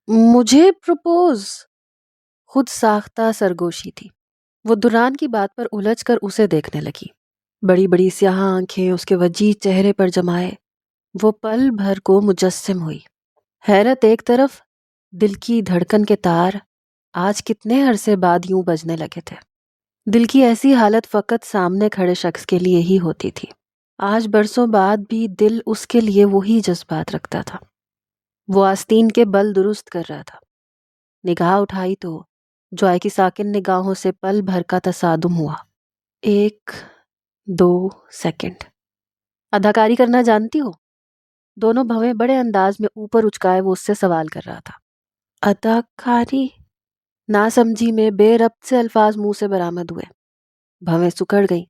مجھے پرپوز خود ساختہ سرگوشی تھی۔ وہ دوران کی بات پر الجھ کر اسے دیکھنے لگی، بڑی بڑی سیاہ آنکھیں اس کے وجیح چہرے پر جمائے وہ پل بھر کو مجسم ہوئی۔ حیرت ایک طرف، دل کی دھڑکن کے تار آج کتنے عرصے بعد یوں بجنے لگے تھے۔ دل کی ایسی حالت فقط سامنے کھڑے شخص کے لیے ہی ہوتی تھی۔ آج برسوں بعد بھی دل اس کے لیے وہی جذبات رکھتا تھا۔ وہ آستین کے بل درست کر رہا تھا، نگاہ اٹھائی تو جوائے کی ساکن نگاہوں سے پل بھر کا تصادم ہوا۔ 1-2 سیکنڈ۔ اداکاری کرنا جانتی ہو؟ دونوں بھویں بڑے انداز میں اوپر اچکائے وہ اس سے سوال کر رہا تھا۔ اداکاری؟ نا سمجھی میں بے ربط سے الفاظ منہ سے برآمد ہوئے۔ بھویں سکڑ گئیں۔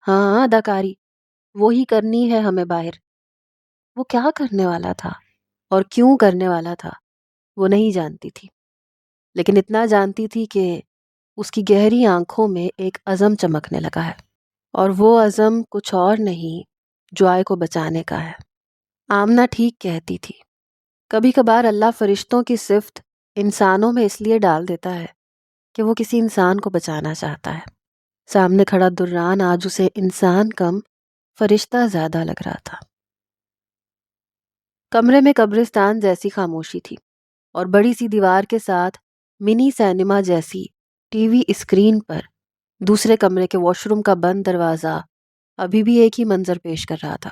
ہاں اداکاری، وہی کرنی ہے ہمیں باہر۔ وہ کیا کرنے والا تھا اور کیوں کرنے والا تھا وہ نہیں جانتی تھی، لیکن اتنا جانتی تھی کہ اس کی گہری آنکھوں میں ایک عزم چمکنے لگا ہے، اور وہ عزم کچھ اور نہیں، جوائے کو بچانے کا ہے۔ آمنہ ٹھیک کہتی تھی، کبھی کبھار اللہ فرشتوں کی صفت انسانوں میں اس لیے ڈال دیتا ہے کہ وہ کسی انسان کو بچانا چاہتا ہے۔ سامنے کھڑا دران آج اسے انسان کم فرشتہ زیادہ لگ رہا تھا۔ کمرے میں قبرستان جیسی خاموشی تھی، اور بڑی سی دیوار کے ساتھ منی سینما جیسی ٹی وی اسکرین پر دوسرے کمرے کے واش روم کا بند دروازہ ابھی بھی ایک ہی منظر پیش کر رہا تھا۔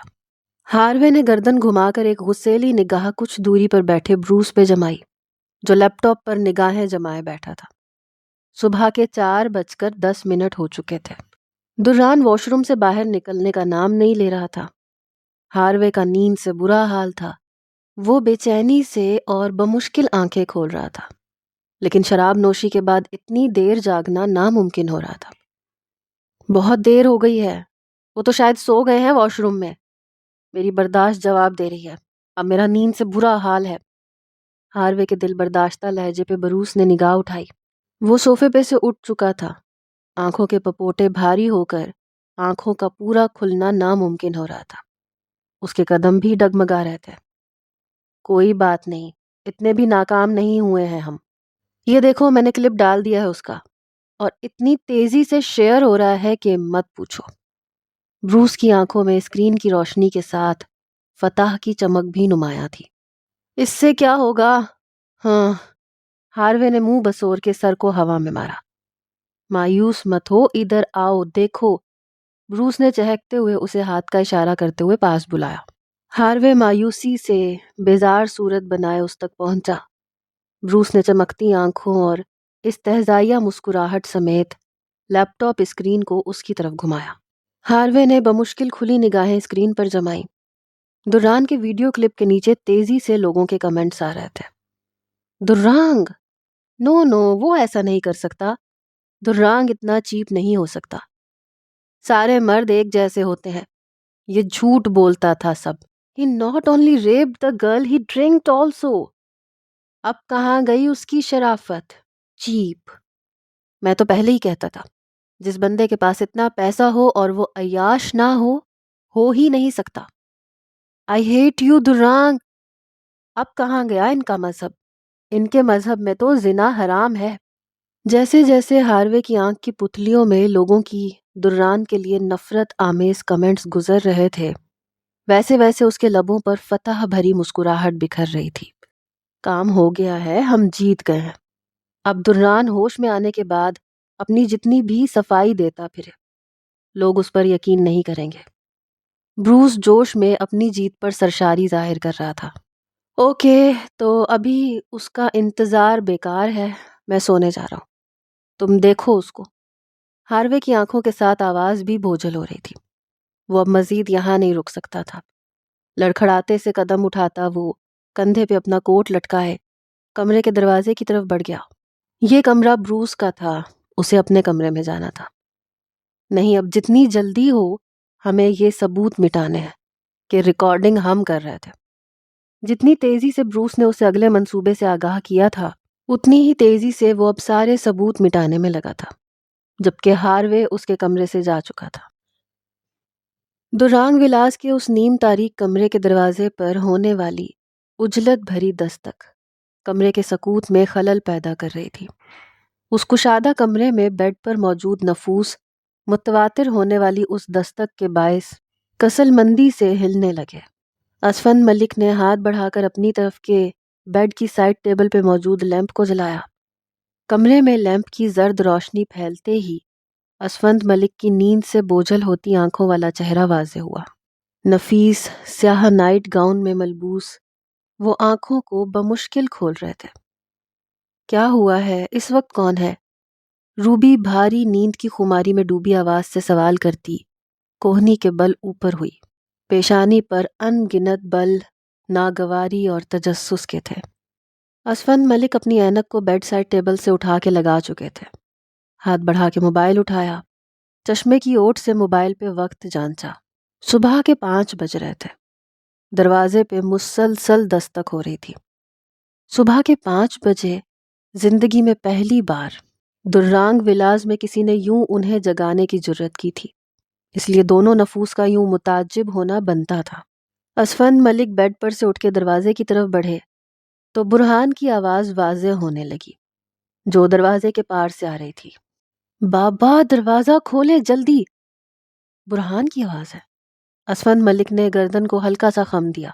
ہاروے نے گردن گھما کر ایک غصیلی نگاہ کچھ دوری پر بیٹھے بروس پہ جمائی، جو لیپ ٹاپ پر نگاہیں جمائے بیٹھا تھا۔ صبح کے 4:10 ہو چکے تھے۔ دران واش روم سے باہر نکلنے کا نام نہیں لے رہا تھا۔ ہاروے کا نیند سے برا حال تھا، وہ بے چینی سے اور بمشکل آنکھیں کھول رہا تھا، لیکن شراب نوشی کے بعد اتنی دیر جاگنا ناممکن ہو رہا تھا۔ بہت دیر ہو گئی ہے، وہ تو شاید سو گئے ہیں واش روم میں۔ میری برداشت جواب دے رہی ہے، اب میرا نیند سے برا حال ہے۔ ہاروے کے دل برداشتہ لہجے پہ بروس نے نگاہ اٹھائی۔ وہ صوفے پہ سے اٹھ چکا تھا، آنکھوں کے پپوٹے بھاری ہو کر آنکھوں کا پورا کھلنا ناممکن ہو رہا تھا۔ اس کے قدم بھی ڈگمگا رہے تھے۔ کوئی بات نہیں، اتنے بھی ناکام نہیں ہوئے ہیں ہم۔ یہ دیکھو میں نے کلپ ڈال دیا ہے اس کا، اور اتنی تیزی سے شیئر ہو رہا ہے کہ مت پوچھو۔ بروس کی آنکھوں میں اسکرین کی روشنی کے ساتھ فتح کی چمک بھی نمایاں تھی۔ اس سے کیا ہوگا؟ ہاں، ہاروے نے منہ بسور کے سر کو ہوا میں مارا۔ مایوس مت ہو، ادھر آؤ دیکھو۔ بروس نے چہکتے ہوئے اسے ہاتھ کا اشارہ کرتے ہوئے پاس بلایا۔ ہاروے مایوسی سے بیزار صورت بنائے اس تک پہنچا۔ بروس نے چمکتی آنکھوں اور استہزائیہ مسکراہٹ سمیت لیپ ٹاپ اسکرین کو اس کی طرف گھمایا۔ ہاروے نے بمشکل کھلی نگاہیں اسکرین پر جمائیں۔ دران کے ویڈیو کلپ کے نیچے تیزی سے لوگوں کے کمنٹس آ رہے تھے۔ درانگ، نو وہ ایسا نہیں کر سکتا۔ درانگ اتنا چیپ نہیں ہو سکتا۔ سارے مرد ایک جیسے ہوتے ہیں۔ یہ جھوٹ بولتا تھا سب۔ He not only raped the girl, he drank also. اب کہاں گئی اس کی شرافت؟ چیپ۔ میں تو پہلے ہی کہتا تھا، جس بندے کے پاس اتنا پیسہ ہو اور وہ عیاش نہ ہو ہی نہیں سکتا۔ I hate you درانگ۔ اب کہاں گیا ان کا مذہب؟ ان کے مذہب میں تو زنا حرام ہے۔ جیسے جیسے ہاروے کی آنکھ کی پتلیوں میں لوگوں کی دران کے لیے نفرت آمیز کمنٹس گزر رہے تھے، ویسے ویسے اس کے لبوں پر فتح بھری مسکراہٹ بکھر رہی تھی۔ کام ہو گیا ہے، ہم جیت گئے ہیں۔ اب دران ہوش میں آنے کے بعد اپنی جتنی بھی صفائی دیتا پھرے، لوگ اس پر یقین نہیں کریں گے۔ بروس جوش میں اپنی جیت پر سرشاری ظاہر کر رہا تھا۔ اوکے، تو ابھی اس کا انتظار بیکار ہے، میں سونے جا رہا ہوں، تم دیکھو اس کو۔ ہاروے کی آنکھوں کے ساتھ آواز بھی بوجھل ہو رہی تھی۔ وہ اب مزید یہاں نہیں رک سکتا تھا۔ لڑکھڑاتے سے قدم اٹھاتا وہ کندھے پہ اپنا کوٹ لٹکائے کمرے کے دروازے کی طرف بڑھ گیا۔ یہ کمرہ بروس کا تھا، اسے اپنے کمرے میں جانا تھا۔ نہیں، اب جتنی جلدی ہو ہمیں یہ ثبوت مٹانے ہیں کہ ریکارڈنگ ہم کر رہے تھے۔ جتنی تیزی سے بروس نے اسے اگلے منصوبے سے آگاہ کیا تھا، اتنی ہی تیزی سے وہ اب سارے ثبوت مٹانے میں لگا تھا، جبکہ ہاروے اس کے کمرے سے جا چکا تھا۔ درانگ ولاس کے اس نیم تاریک کمرے کے دروازے پر ہونے والی عجلت بھری دستک کمرے کے سکوت میں خلل پیدا کر رہی تھی۔ اس کشادہ کمرے میں بیڈ پر موجود نفوس متواتر ہونے والی اس دستک کے باعث کسل مندی سے ہلنے لگے۔ اسفند ملک نے ہاتھ بڑھا کر اپنی طرف کے بیڈ کی سائڈ ٹیبل پہ موجود لیمپ کو جلایا۔ کمرے میں لیمپ کی زرد روشنی پھیلتے ہی اسفند ملک کی نیند سے بوجھل ہوتی آنکھوں والا چہرہ واضح ہوا۔ نفیس سیاہ نائٹ گاؤن میں ملبوس وہ آنکھوں کو بمشکل کھول رہے تھے۔ کیا ہوا ہے؟ اس وقت کون ہے؟ روبی بھاری نیند کی خماری میں ڈوبی آواز سے سوال کرتی کوہنی کے بل اوپر ہوئی۔ پیشانی پر ان گنت بل ناگواری اور تجسس کے تھے۔ اسفند ملک اپنی اینک کو بیڈ سائڈ ٹیبل سے اٹھا کے لگا چکے تھے۔ ہاتھ بڑھا کے موبائل اٹھایا، چشمے کی اوٹ سے موبائل پہ وقت جانچا۔ صبح کے 5 بج رہے تھے۔ دروازے پہ مسلسل دستک ہو رہی تھی۔ صبح کے 5 بجے زندگی میں پہلی بار درانگ ولاز میں کسی نے یوں انہیں جگانے کی جرت کی تھی، اس لیے دونوں نفوس کا یوں متعجب ہونا بنتا تھا۔ اسفند ملک بیڈ پر سے اٹھ کے دروازے کی طرف بڑھے تو برہان کی آواز واضح ہونے لگی جو دروازے کے پار سے آ رہی تھی۔ بابا دروازہ کھولے جلدی! برہان کی آواز ہے۔ اسفند ملک نے گردن کو ہلکا سا خم دیا،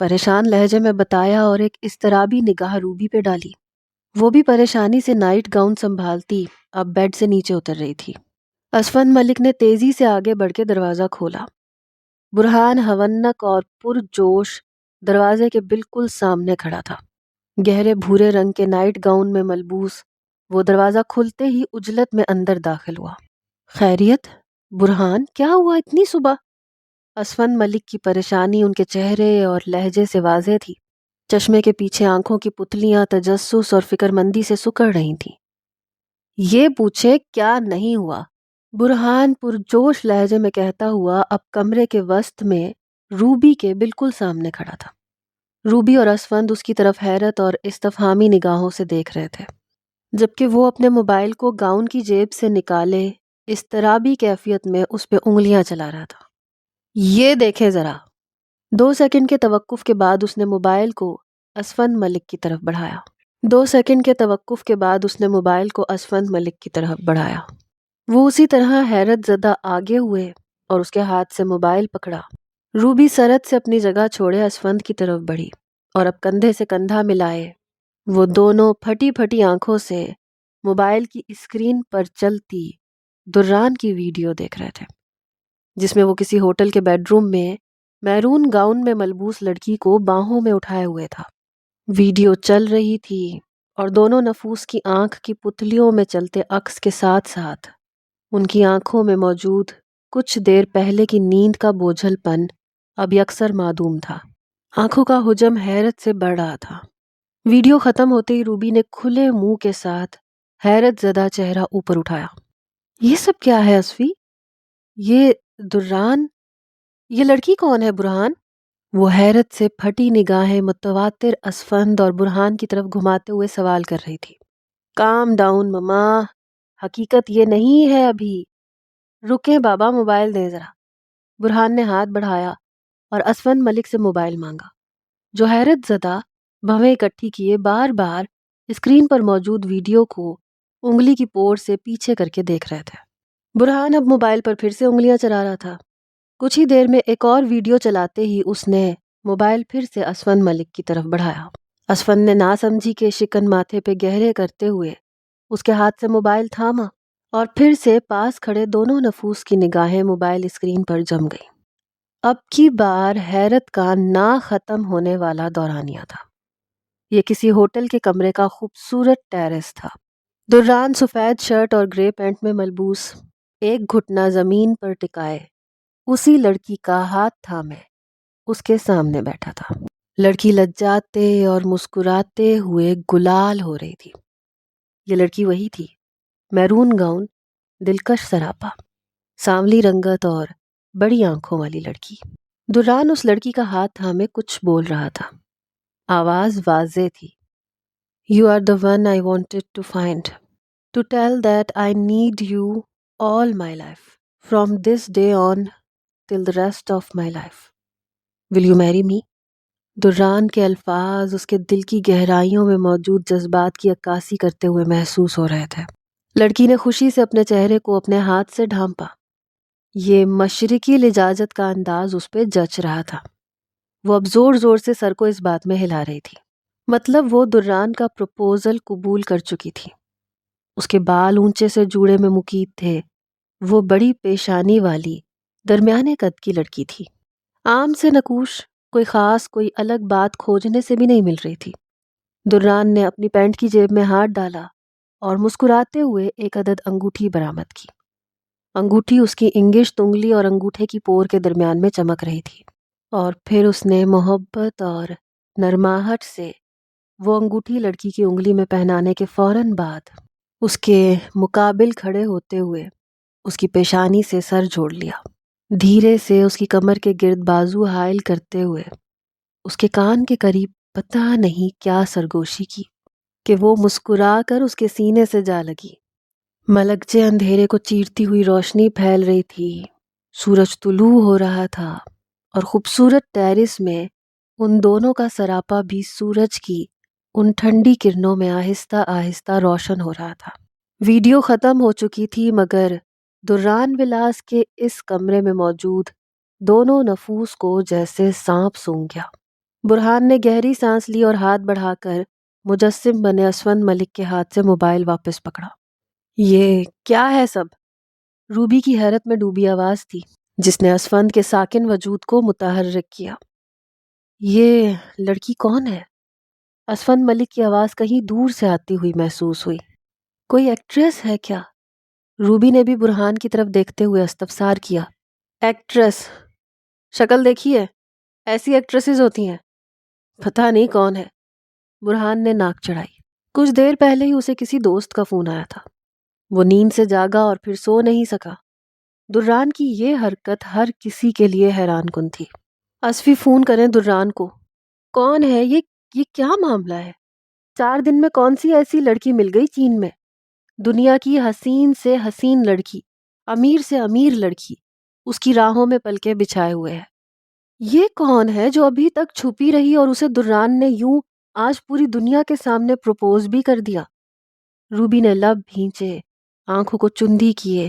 پریشان لہجے میں بتایا اور ایک اضطرابی نگاہ روبی پہ ڈالی۔ وہ بھی پریشانی سے نائٹ گاؤن سنبھالتی اب بیڈ سے نیچے اتر رہی تھی۔ اسفند ملک نے تیزی سے آگے بڑھ کے دروازہ کھولا۔ برہان ہونک اور پرجوش دروازے کے بالکل سامنے کھڑا تھا۔ گہرے بھورے رنگ کے نائٹ گاؤن میں ملبوس وہ دروازہ کھلتے ہی عجلت میں اندر داخل ہوا۔ خیریت؟ برہان کیا ہوا اتنی صبح؟ اسفند ملک کی پریشانی ان کے چہرے اور لہجے سے واضح تھی۔ چشمے کے پیچھے آنکھوں کی پتلیاں تجسس اور فکر مندی سے سکڑ رہی تھیں۔ یہ پوچھے کیا نہیں ہوا؟ برہان پرجوش لہجے میں کہتا ہوا اب کمرے کے وسط میں روبی کے بالکل سامنے کھڑا تھا۔ روبی اور اسفند اس کی طرف حیرت اور استفہامی نگاہوں سے دیکھ رہے تھے، جبکہ وہ اپنے موبائل کو گاؤن کی جیب سے نکالے اضطرابی کیفیت میں اس پہ انگلیاں چلا رہا تھا۔ یہ دیکھیں ذرا۔ 2 سیکنڈ کے توقف کے بعد اس نے موبائل کو اسفند ملک کی طرف بڑھایا۔ 2 سیکنڈ کے توقف کے بعد اس نے موبائل کو اسفند ملک کی طرف بڑھایا۔ وہ اسی طرح حیرت زدہ آگے ہوئے اور اس کے ہاتھ سے موبائل پکڑا۔ روبی سرت سے اپنی جگہ چھوڑے اسفند کی طرف بڑھی اور اب کندھے سے کندھا ملائے وہ دونوں پھٹی پھٹی آنکھوں سے موبائل کی اسکرین پر چلتی دران کی ویڈیو دیکھ رہے تھے، جس میں وہ کسی ہوٹل کے بیڈ روم میں میرون گاؤن میں ملبوس لڑکی کو باہوں میں اٹھائے ہوئے تھا۔ ویڈیو چل رہی تھی اور دونوں نفوس کی آنکھ کی پتلیوں میں چلتے عکس کے ساتھ ساتھ ان کی آنکھوں میں موجود کچھ دیر پہلے کی نیند کا بوجھل پن اب یکسر معدوم تھا۔ آنکھوں کا حجم حیرت سے بڑھ رہا تھا۔ ویڈیو ختم ہوتے ہی روبی نے کھلے منہ کے ساتھ حیرت زدہ چہرہ اوپر اٹھایا۔ یہ سب کیا ہے اسفی؟ یہ دران؟ یہ لڑکی کون ہے برہان؟ وہ حیرت سے پھٹی نگاہیں متواتر اسفند اور برہان کی طرف گھماتے ہوئے سوال کر رہی تھی۔ کام ڈاؤن مما، حقیقت یہ نہیں ہے ابھی۔ رکیں بابا، موبائل دیں ذرا۔ برہان نے ہاتھ بڑھایا اور اسفند ملک سے موبائل مانگا، جو حیرت زدہ بھویں اکٹھی کیے بار بار اسکرین پر موجود ویڈیو کو انگلی کی پور سے پیچھے کر کے دیکھ رہے تھے۔ برہان اب موبائل پر پھر سے انگلیاں چلا رہا تھا۔ کچھ ہی دیر میں ایک اور ویڈیو چلاتے ہی اس نے موبائل پھر سے اسفند ملک کی طرف بڑھایا۔ اسفند نے ناسمجھی کے شکن ماتھے پہ گہرے کرتے ہوئے اس کے ہاتھ سے موبائل تھاما اور پھر سے پاس کھڑے دونوں نفوس کی نگاہیں موبائل اسکرین پر جم گئیں۔ اب کی بار حیرت کا نہ ختم ہونے والا دورانیہ تھا۔ یہ کسی ہوٹل کے کمرے کا خوبصورت ٹیرس تھا۔ دران سفید شرٹ اور گرے پینٹ میں ملبوس ایک گھٹنا زمین پر ٹکائے اسی لڑکی کا ہاتھ تھامے اس کے سامنے بیٹھا تھا۔ لڑکی لجاتے اور مسکراتے ہوئے گلال ہو رہی تھی۔ یہ لڑکی وہی تھی، میرون گاؤن، دلکش سراپا، سانولی رنگت اور بڑی آنکھوں والی لڑکی۔ دران اس لڑکی کا ہاتھ تھامے کچھ بول رہا تھا۔ آواز واضح تھی۔ You are the one I wanted to find, to tell that I need you all my life, from this day on till the rest of my life. Will you marry me? دران کے الفاظ اس کے دل کی گہرائیوں میں موجود جذبات کی عکاسی کرتے ہوئے محسوس ہو رہے تھے۔ لڑکی نے خوشی سے اپنے چہرے کو اپنے ہاتھ سے ڈھانپا۔ یہ مشرقی لجاجت کا انداز اس پہ جچ رہا تھا۔ وہ اب زور زور سے سر کو اس بات میں ہلا رہی تھی، مطلب وہ دران کا پروپوزل قبول کر چکی تھی۔ اس کے بال اونچے سے جوڑے میں مکید تھے۔ وہ بڑی پیشانی والی درمیانے قد کی لڑکی تھی۔ عام سے نقوش کوئی خاص کوئی الگ بات کھوجنے سے بھی نہیں مل رہی تھی۔ دران نے اپنی پینٹ کی جیب میں ہاتھ ڈالا اور مسکراتے ہوئے ایک عدد انگوٹھی برآمد کی۔ انگوٹھی اس کی انگشت انگلی اور انگوٹھے کی پور کے درمیان میں چمک رہی تھی، اور پھر اس نے محبت اور نرماہٹ سے وہ انگوٹھی لڑکی کی انگلی میں پہنانے کے فوراً بعد اس کے مقابل کھڑے ہوتے ہوئے اس کی پیشانی سے سر جوڑ لیا۔ دھیرے سے اس کی کمر کے گرد بازو حائل کرتے ہوئے اس کے کان کے قریب پتہ نہیں کیا سرگوشی کی کہ وہ مسکرا کر اس کے سینے سے جا لگی۔ ملکجے اندھیرے کو چیرتی ہوئی روشنی پھیل رہی تھی، سورج طلوع ہو رہا تھا، اور خوبصورت ٹیرس میں ان دونوں کا سراپا بھی سورج کی ان ٹھنڈی کرنوں میں آہستہ آہستہ روشن ہو رہا تھا۔ ویڈیو ختم ہو چکی تھی، مگر دران ولاس کے اس کمرے میں موجود دونوں نفوس کو جیسے سانپ سونگھ گیا۔ برہان نے گہری سانس لی اور ہاتھ بڑھا کر مجسم بنے اسفند ملک کے ہاتھ سے موبائل واپس پکڑا۔ یہ کیا ہے سب؟ روبی کی حیرت میں ڈوبی آواز تھی جس نے اسفند کے ساکن وجود کو متحرک کیا۔ یہ لڑکی کون ہے؟ اسفند ملک کی آواز کہیں دور سے آتی ہوئی محسوس ہوئی۔ کوئی ایکٹریس ہے کیا؟ روبی نے بھی برہان کی طرف دیکھتے ہوئے استفسار کیا۔ ایکٹریس؟ شکل دیکھی ہے؟ ایسی ایکٹریسز ہوتی ہیں؟ پتہ نہیں کون ہے، برہان نے ناک چڑھائی۔ کچھ دیر پہلے ہی اسے کسی دوست کا فون آیا تھا۔ وہ نیند سے جاگا اور پھر سو نہیں سکا۔ دران کی یہ حرکت ہر کسی کے لیے حیران کن تھی۔ اسفی فون کریں دران کو۔ کون ہے یہ کیا معاملہ ہے؟ 4 دن میں کون سی ایسی لڑکی مل گئی چین میں؟ دنیا کی حسین سے حسین لڑکی، امیر سے امیر لڑکی اس کی راہوں میں پلکیں بچھائے ہوئے ہے۔ یہ کون ہے جو ابھی تک چھپی رہی اور اسے دران نے یوں آج پوری دنیا کے سامنے پروپوز بھی کر دیا؟ روبی نے لب بھینچے، آنکھوں کو چندی کیے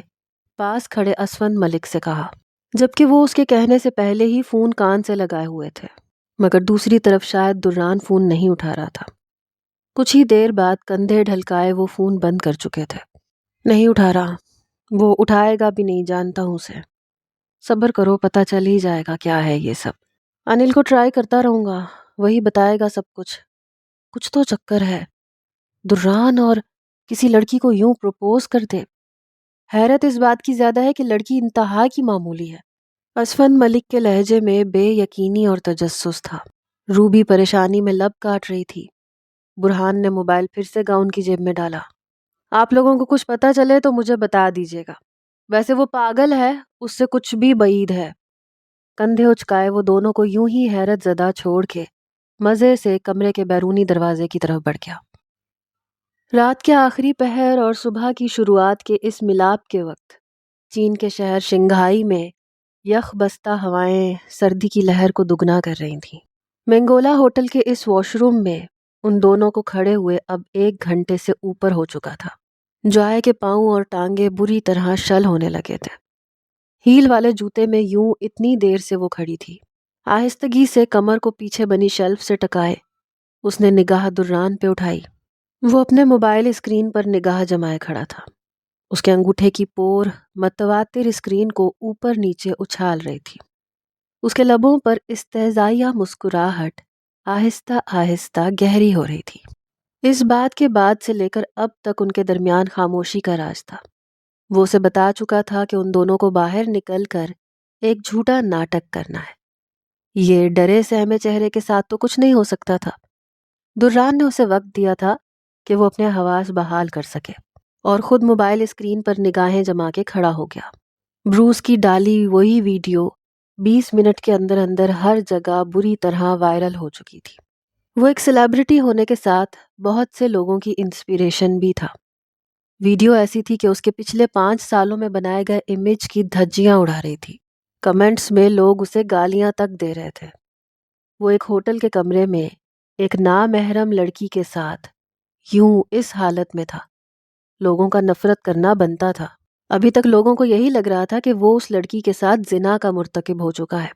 پاس کھڑے اسفند ملک سے کہا، جبکہ وہ اس کے کہنے سے پہلے ہی فون کان سے لگائے ہوئے تھے، مگر دوسری طرف شاید دران فون نہیں اٹھا رہا تھا۔ کچھ ہی دیر بعد کندھے ڈھلکائے وہ فون بند کر چکے تھے۔ نہیں اٹھا رہا، وہ اٹھائے گا بھی نہیں، جانتا ہوں اسے۔ صبر کرو، پتہ چل ہی جائے گا کیا ہے یہ سب۔ انل کو ٹرائی کرتا رہوں گا، وہی بتائے گا سب کچھ۔ کچھ تو چکر ہے، دران اور کسی لڑکی کو یوں پروپوز کر دے۔ حیرت اس بات کی زیادہ ہے کہ لڑکی انتہا کی معمولی ہے۔ اسفند ملک کے لہجے میں بے یقینی اور تجسس تھا۔ روبی پریشانی میں لب کاٹ رہی تھی۔ برہان نے موبائل پھر سے گاؤن کی جیب میں ڈالا۔ آپ لوگوں کو کچھ پتہ چلے تو مجھے بتا دیجیے گا، ویسے وہ پاگل ہے، اس سے کچھ بھی بعید ہے۔ کندھے اچکائے وہ دونوں کو یوں ہی حیرت زدہ چھوڑ کے مزے سے کمرے کے بیرونی دروازے کی طرف بڑھ گیا۔ رات کے آخری پہر اور صبح کی شروعات کے اس ملاپ کے وقت چین کے شہر شنگھائی میں یخ بستہ ہوائیں سردی کی لہر کو دگنا کر رہی تھیں۔ مینگولا ہوٹل کے اس واش روم میں ان دونوں کو کھڑے ہوئے اب 1 گھنٹے سے اوپر ہو چکا تھا۔ جوائے کے پاؤں اور ٹانگیں بری طرح شل ہونے لگے تھے۔ ہیل والے جوتے میں یوں اتنی دیر سے وہ کھڑی تھی۔ آہستگی سے کمر کو پیچھے بنی شیلف سے ٹکائے اس نے نگاہ دران پہ اٹھائی۔ وہ اپنے موبائل اسکرین پر نگاہ جمائے کھڑا تھا۔ اس کے انگوٹھے کی پور متواتر اسکرین کو اوپر نیچے اچھال رہی تھی۔ اس کے لبوں پر استہزائیہ مسکراہٹ آہستہ آہستہ گہری ہو رہی تھی۔ اس بات کے بعد سے لے کر اب تک ان کے درمیان خاموشی کا راز تھا۔ وہ اسے بتا چکا تھا کہ ان دونوں کو باہر نکل کر ایک جھوٹا ناٹک کرنا ہے۔ یہ ڈرے سہمے چہرے کے ساتھ تو کچھ نہیں ہو سکتا تھا۔ دران نے اسے وقت دیا تھا کہ وہ اپنے حواس بحال کر سکے، اور خود موبائل اسکرین پر نگاہیں جما کے کھڑا ہو گیا۔ بروس کی ڈالی وہی ویڈیو 20 منٹ کے اندر اندر ہر جگہ بری طرح وائرل ہو چکی تھی۔ وہ ایک سیلیبریٹی ہونے کے ساتھ بہت سے لوگوں کی انسپیریشن بھی تھا۔ ویڈیو ایسی تھی کہ اس کے پچھلے 5 سالوں میں بنائے گئے امیج کی دھجیاں اڑا رہی تھی۔ کمنٹس میں لوگ اسے گالیاں تک دے رہے تھے۔ وہ ایک ہوٹل کے کمرے میں ایک نامحرم لڑکی کے ساتھ یوں اس حالت میں تھا، لوگوں کا نفرت کرنا بنتا تھا۔ ابھی تک لوگوں کو یہی لگ رہا تھا کہ وہ اس لڑکی کے ساتھ زنا کا مرتکب ہو چکا ہے،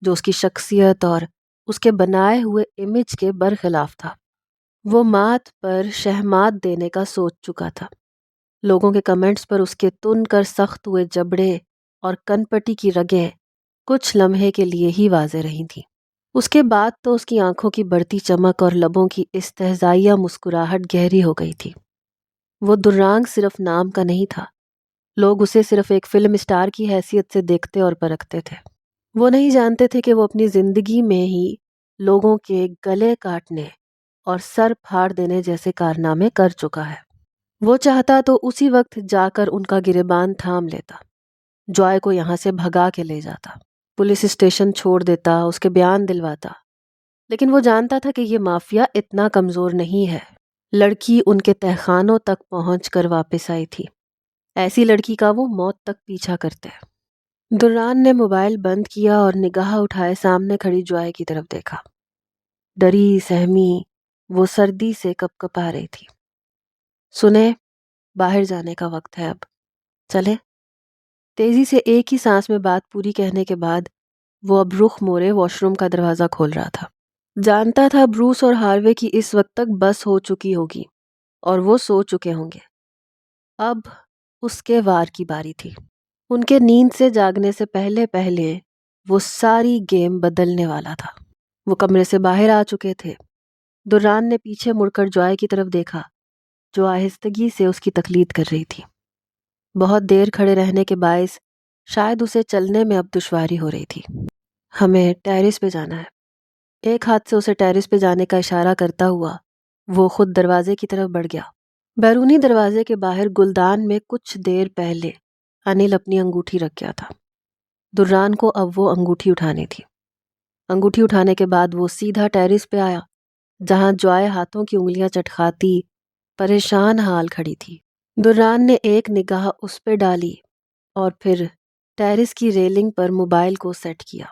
جو اس کی شخصیت اور اس کے بنائے ہوئے امیج کے برخلاف تھا۔ وہ مات پر شہمات دینے کا سوچ چکا تھا۔ لوگوں کے کمنٹس پر اس کے تن کر سخت ہوئے جبڑے اور کن پٹی کی رگیں کچھ لمحے کے لیے ہی واضح رہی تھیں۔ اس کے بعد تو اس کی آنکھوں کی بڑھتی چمک اور لبوں کی استہزائیہ مسکراہٹ گہری ہو گئی تھی۔ وہ درانگ صرف نام کا نہیں تھا، لوگ اسے صرف ایک فلم اسٹار کی حیثیت سے دیکھتے اور پرکھتے تھے۔ وہ نہیں جانتے تھے کہ وہ اپنی زندگی میں ہی لوگوں کے گلے کاٹنے اور سر پھاڑ دینے جیسے کارنامے کر چکا ہے۔ وہ چاہتا تو اسی وقت جا کر ان کا گریبان تھام لیتا، جوائے کو یہاں سے بھگا کے لے جاتا، پولیس اسٹیشن چھوڑ دیتا، اس کے بیان دلواتا، لیکن وہ جانتا تھا کہ یہ مافیا اتنا کمزور نہیں ہے۔ لڑکی ان کے تہخانوں تک پہنچ کر واپس آئی تھی، ایسی لڑکی کا وہ موت تک پیچھا کرتے۔ دران نے موبائل بند کیا اور نگاہ اٹھائے سامنے کھڑی جوائے کی طرف دیکھا۔ ڈری سہمی وہ سردی سے کپ کپا رہی تھی۔ سنیں، باہر جانے کا وقت ہے، اب چلے؟ تیزی سے ایک ہی سانس میں بات پوری کہنے کے بعد وہ اب رخ موڑے واش روم کا دروازہ کھول رہا تھا۔ جانتا تھا بروس اور ہاروے کی اس وقت تک بس ہو چکی ہوگی اور وہ سو چکے ہوں گے۔ اب اس کے وار کی باری تھی۔ ان کے نیند سے جاگنے سے پہلے پہلے وہ ساری گیم بدلنے والا تھا۔ وہ کمرے سے باہر آ چکے تھے۔ دران نے پیچھے مڑ کر جوائے کی طرف دیکھا، جو آہستگی سے اس کی تقلید کر رہی تھی۔ بہت دیر کھڑے رہنے کے باعث شاید اسے چلنے میں اب دشواری ہو رہی تھی۔ ہمیں ٹیرس پہ جانا ہے۔ ایک ہاتھ سے اسے ٹیرس پہ جانے کا اشارہ کرتا ہوا وہ خود دروازے کی طرف بڑھ گیا۔ بیرونی دروازے کے باہر گلدان میں کچھ دیر پہلے انل اپنی انگوٹھی رکھ گیا تھا۔ دران کو اب وہ انگوٹھی اٹھانی تھی۔ انگوٹھی اٹھانے کے بعد وہ سیدھا ٹیرس پہ آیا، جہاں جوائے ہاتھوں کی انگلیاں چٹکھاتی پریشان حال کھڑی تھی۔ دران نے ایک نگاہ اس پہ ڈالی اور پھر ٹیرس کی ریلنگ پر موبائل کو سیٹ کیا۔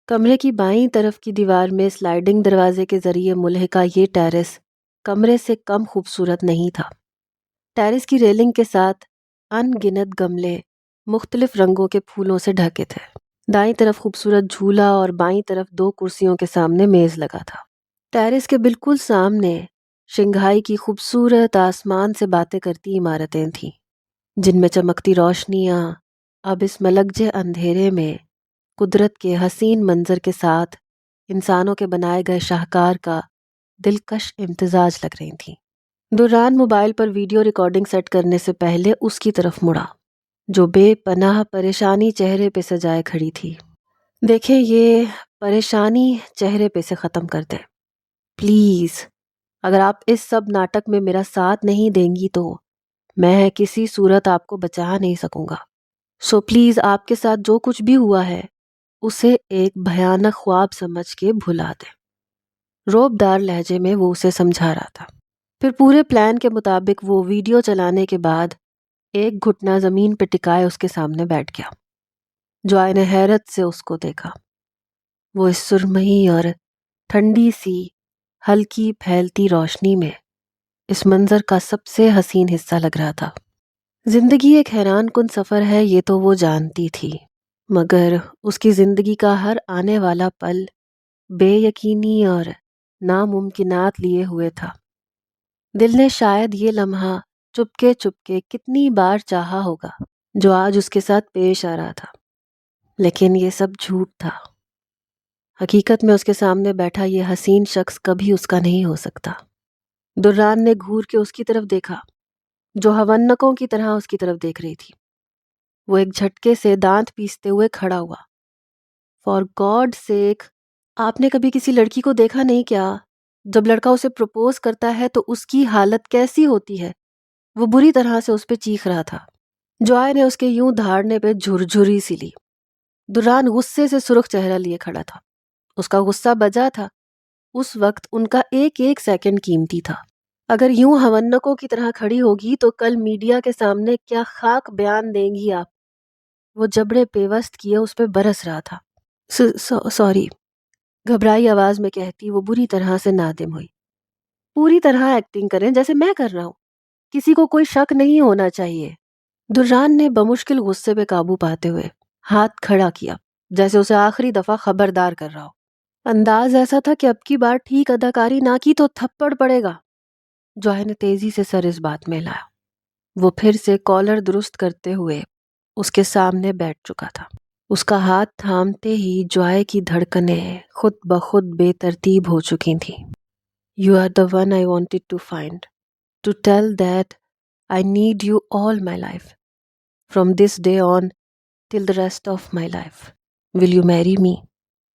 کمرے کی بائیں طرف کی دیوار میں سلائیڈنگ دروازے کے ذریعے ملحقہ یہ ٹیرس کمرے سے کم خوبصورت نہیں تھا۔ ٹیرس کی ریلنگ کے ساتھ ان گنت گملے مختلف رنگوں کے پھولوں سے ڈھکے تھے۔ دائیں طرف خوبصورت جھولا اور بائیں طرف 2 کرسیوں کے سامنے میز لگا تھا۔ ٹیرس کے بالکل سامنے شنگھائی کی خوبصورت آسمان سے باتیں کرتی عمارتیں تھیں، جن میں چمکتی روشنیاں اب اس ملگجے اندھیرے میں قدرت کے حسین منظر کے ساتھ انسانوں کے بنائے گئے شاہکار کا دلکش امتزاج لگ رہی تھیں۔ دران موبائل پر ویڈیو ریکارڈنگ سیٹ کرنے سے پہلے اس کی طرف مڑا، جو بے پناہ پریشانی چہرے پہ سجائے کھڑی تھی۔ دیکھیں، یہ پریشانی چہرے پہ سے ختم کر دیں پلیز۔ اگر آپ اس سب ناٹک میں میرا ساتھ نہیں دیں گی تو میں کسی صورت آپ کو بچا نہیں سکوں گا۔ سو پلیز آپ کے ساتھ جو کچھ بھی ہوا ہے اسے ایک بھیانک خواب سمجھ کے بھلا دیں۔ روب دار لہجے میں وہ اسے سمجھا رہا تھا۔ پھر پورے پلان کے مطابق وہ ویڈیو چلانے کے بعد ایک گھٹنا زمین پہ ٹکائے اس کے سامنے بیٹھ گیا۔ جوائے نے حیرت سے اس کو دیکھا۔ وہ اس سرمئی اور ٹھنڈی سی ہلکی پھیلتی روشنی میں اس منظر کا سب سے حسین حصہ لگ رہا تھا۔ زندگی ایک حیران کن سفر ہے، یہ تو وہ جانتی تھی، مگر اس کی زندگی کا ہر آنے والا پل بے یقینی اور ناممکنات لیے ہوئے تھا۔ دل نے شاید یہ لمحہ چپکے چپکے کتنی بار چاہا ہوگا جو آج اس کے ساتھ پیش آ رہا تھا، لیکن یہ سب جھوٹ تھا۔ حقیقت میں اس کے سامنے بیٹھا یہ حسین شخص کبھی اس کا نہیں ہو سکتا۔ دران نے گھور کے اس کی طرف دیکھا، جو ہونکوں کی طرح اس کی طرف دیکھ رہی تھی۔ وہ ایک جھٹکے سے دانت پیستے ہوئے کھڑا ہوا۔ فار گاڈ سیک، آپ نے کبھی کسی لڑکی کو دیکھا نہیں کیا؟ جب لڑکا اسے پروپوز کرتا ہے تو اس کی حالت کیسی ہوتی ہے؟ وہ بری طرح سے اس پہ چیخ رہا تھا۔ جوائے نے اس کے یوں دھاڑنے پہ جھرجھری سی لی۔ دران غصے سے سرخ چہرہ لیے کھڑا تھا۔ اس کا غصہ بجا تھا۔ اس وقت ان کا ایک ایک سیکنڈ قیمتی تھا۔ اگر یوں ہونکوں کی طرح کھڑی ہوگی تو کل میڈیا کے سامنے کیا خاک بیان دیں گی آپ؟ وہ جبڑے پیوست کیے اس پہ برس رہا تھا۔ سوری، گھبرائی آواز میں کہتی وہ بری طرح سے نادم ہوئی. پوری طرح ایکٹنگ کریں جیسے میں کر رہا ہوں. کسی کو کوئی شک نہیں ہونا چاہیے. دران نے بمشکل غصے پہ قابو پاتے ہوئے ہاتھ کھڑا کیا جیسے اسے آخری دفعہ خبردار کر رہا ہو. انداز ایسا تھا کہ اب کی بار ٹھیک اداکاری نہ کی تو تھپڑ پڑے گا. جوائے نے تیزی سے سر اس بات میں لایا. وہ پھر سے کالر درست کرتے ہوئے اس کے سامنے بیٹھ چکا تھا. اس کا ہاتھ تھامتے ہی جوائے کی دھڑکنیں خود بخود بے ترتیب ہو چکی تھیں. You are the one I wanted to find, to tell that I need you all my life, from this day on till the rest of my life. Will you marry me?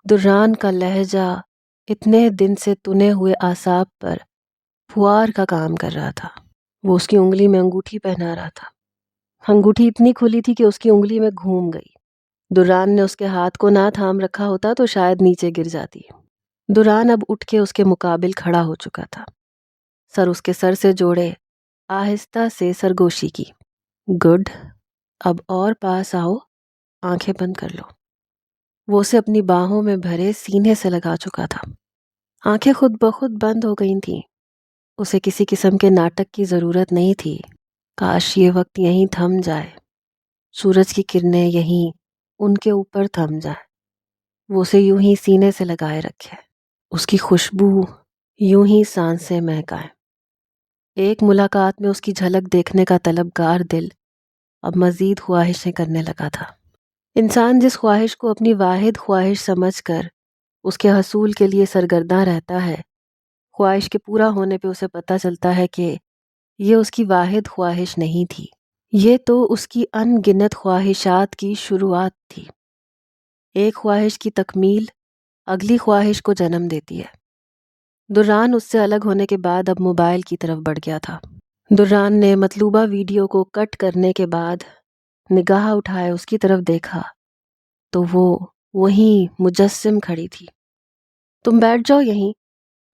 دران کا لہجہ اتنے دن سے تنے ہوئے اعصاب پر پھوار کا کام کر رہا تھا. وہ اس کی انگلی میں انگوٹھی پہنا رہا تھا. انگوٹھی اتنی کھلی تھی کہ اس کی انگلی میں گھوم گئی. دران نے اس کے ہاتھ کو نہ تھام رکھا ہوتا تو شاید نیچے گر جاتی. دران اب اٹھ کے اس کے مقابل کھڑا ہو چکا تھا. سر اس کے سر سے جوڑے آہستہ سے سرگوشی کی. گڈ، اب اور پاس آؤ، آنکھیں بند کر لو. وہ اسے اپنی باہوں میں بھرے سینے سے لگا چکا تھا. آنکھیں خود بخود بند ہو گئی تھیں. اسے کسی قسم کے ناٹک کی ضرورت نہیں تھی. کاش یہ وقت یہیں تھم جائے، سورج کی کرنیں یہیں ان کے اوپر تھم جائیں. وہ اسے یوں ہی سینے سے لگائے رکھے، اس کی خوشبو یوں ہی سانسیں مہکائے. ایک ملاقات میں اس کی جھلک دیکھنے کا طلبگار دل اب مزید خواہشیں کرنے لگا تھا. انسان جس خواہش کو اپنی واحد خواہش سمجھ کر اس کے حصول کے لیے سرگرداں رہتا ہے، خواہش کے پورا ہونے پہ اسے پتہ چلتا ہے کہ یہ اس کی واحد خواہش نہیں تھی، یہ تو اس کی ان گنت خواہشات کی شروعات تھی. ایک خواہش کی تکمیل اگلی خواہش کو جنم دیتی ہے. دران اس سے الگ ہونے کے بعد اب موبائل کی طرف بڑھ گیا تھا. دران نے مطلوبہ ویڈیو کو کٹ کرنے کے بعد نگاہ اٹھائے اس کی طرف دیکھا تو وہ وہیں مجسم کھڑی تھی. تم بیٹھ جاؤ یہیں،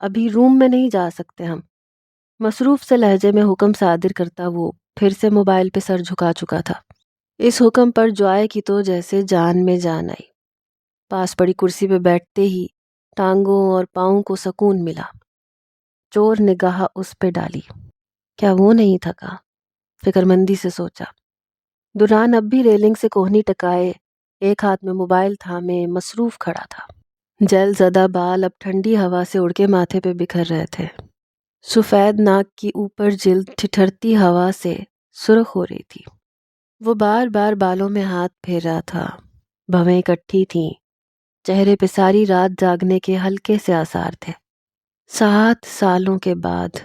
ابھی روم میں نہیں جا سکتے ہم. مصروف سے لہجے میں حکم صادر کرتا وہ پھر سے موبائل پہ سر جھکا چکا تھا. اس حکم پر جوائے کی تو جیسے جان میں جان آئی. پاس پڑی کرسی پہ بیٹھتے ہی ٹانگوں اور پاؤں کو سکون ملا. چور نگاہ اس پہ ڈالی. کیا وہ نہیں تھکا؟ فکر مندی سے سوچا. دران اب بھی ریلنگ سے کوہنی ٹکائے ایک ہاتھ میں موبائل تھامے مصروف کھڑا تھا. جل زدہ بال اب ٹھنڈی ہوا سے اڑ کے ماتھے پہ بکھر رہے تھے. سفید ناک کی اوپر جلد ٹھٹھرتی ہوا سے سرخ ہو رہی تھی. وہ بار بار بالوں میں ہاتھ پھیر رہا تھا. بھویں اکٹھی تھیں. چہرے پہ ساری رات جاگنے کے ہلکے سے آثار تھے. 7 سالوں کے بعد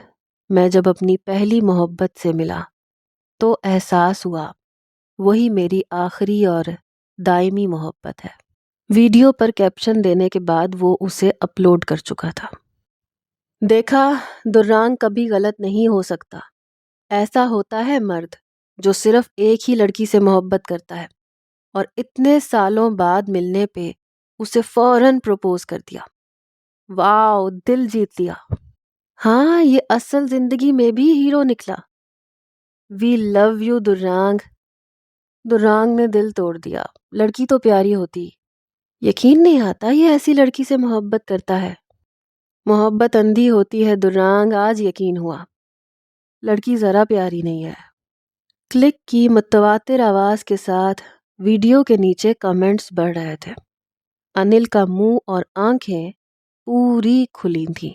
میں جب اپنی پہلی محبت سے ملا تو احساس ہوا وہی میری آخری اور دائمی محبت ہے. ویڈیو پر کیپشن دینے کے بعد وہ اسے اپلوڈ کر چکا تھا. دیکھا، دران کبھی غلط نہیں ہو سکتا. ایسا ہوتا ہے مرد جو صرف ایک ہی لڑکی سے محبت کرتا ہے اور اتنے سالوں بعد ملنے پہ اسے فوراً پروپوز کر دیا. واو، دل جیت لیا. ہاں، یہ اصل زندگی میں بھی ہیرو نکلا. وی لو یو درانگ. درانگ نے دل توڑ دیا. لڑکی تو پیاری ہوتی، یقین نہیں آتا یہ ایسی لڑکی سے محبت کرتا ہے. محبت اندھی ہوتی ہے درانگ، آج یقین ہوا. لڑکی ذرا پیاری نہیں ہے. کلک کی متواتر آواز کے ساتھ ویڈیو کے نیچے کمنٹس بڑھ رہے تھے. انل کا منہ اور آنکھیں پوری کھلی تھیں.